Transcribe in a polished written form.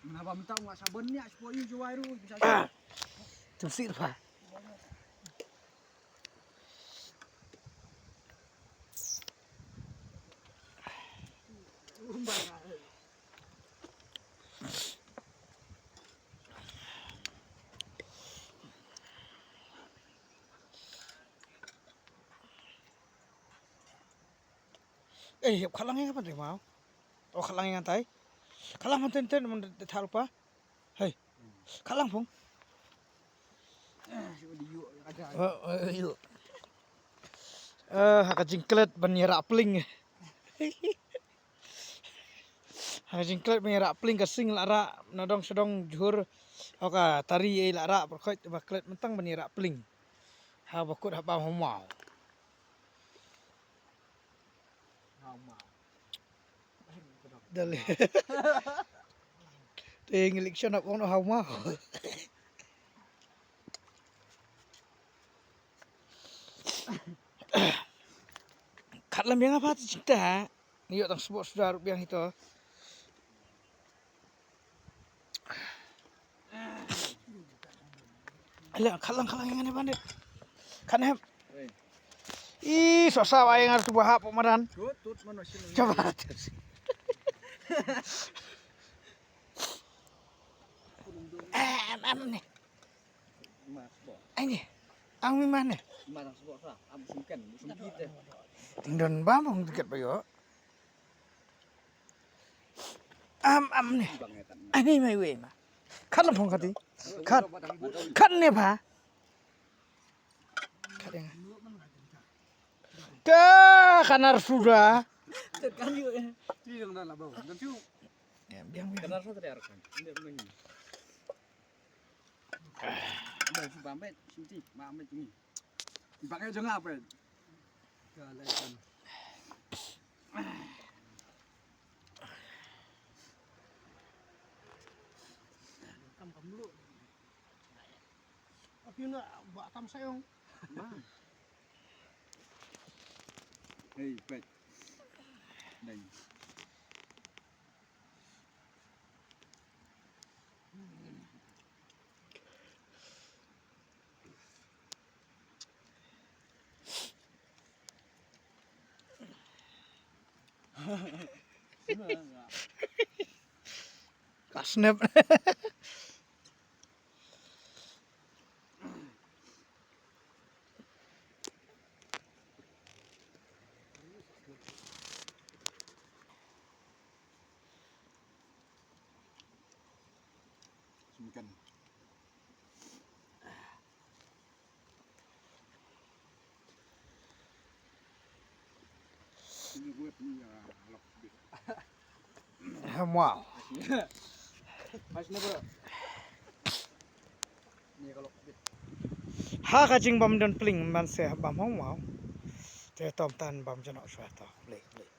Menapa minta nggak sabarnya sepoi jual itu bisa. Tusir pa. Hiệp khả năng apa deh mau? Oh khả năng tay. Khả năng man ten man thal pa. Hei. Khả năng pong. Yuk. Haka jingklet banira pling. Haka jingklet banira pling kasing lara nodong sedong juhur. Oka tari lara berkait baklet mentang banira pling. Ha bakut ha pam mau. Dali. Ting election up ono hau mau. Kat lam yang apa tu cinta? Ni tang sebut sudah rupiah itu. Alah kalang yang ni bandit. Kan hem. Ih, susah wae ngarep bahap pemadan. Tut manusia. Coba. Am ni. Ini. Ang mi mana? Matang sebab sah. Am singkan, singkit deh. Tingdon bamong dekat bayo. Am ni. Ani mai we ma. Kan lam phong kati. Kan ni pa. Kan yang. Ke kanar sudah. Kan yuk. Ti yang lah bau. Dan tu. Ya, biang. Kanar sudah terarkan. Ini begini. Đây phụ bám bét, xin chị, bám bét ini. Dipakai aja ngapa ya? Galaikan. Kam dulu. Tapi nak buat tam sayong. Hei, pet. Đây. Snap. Singkan. Ini gue punya lok. Wow. Masih bro. Ni kalau Ha kajing bam don pling man se bam hong wow. Te tom tan bam janok shwa ta. Blek blek.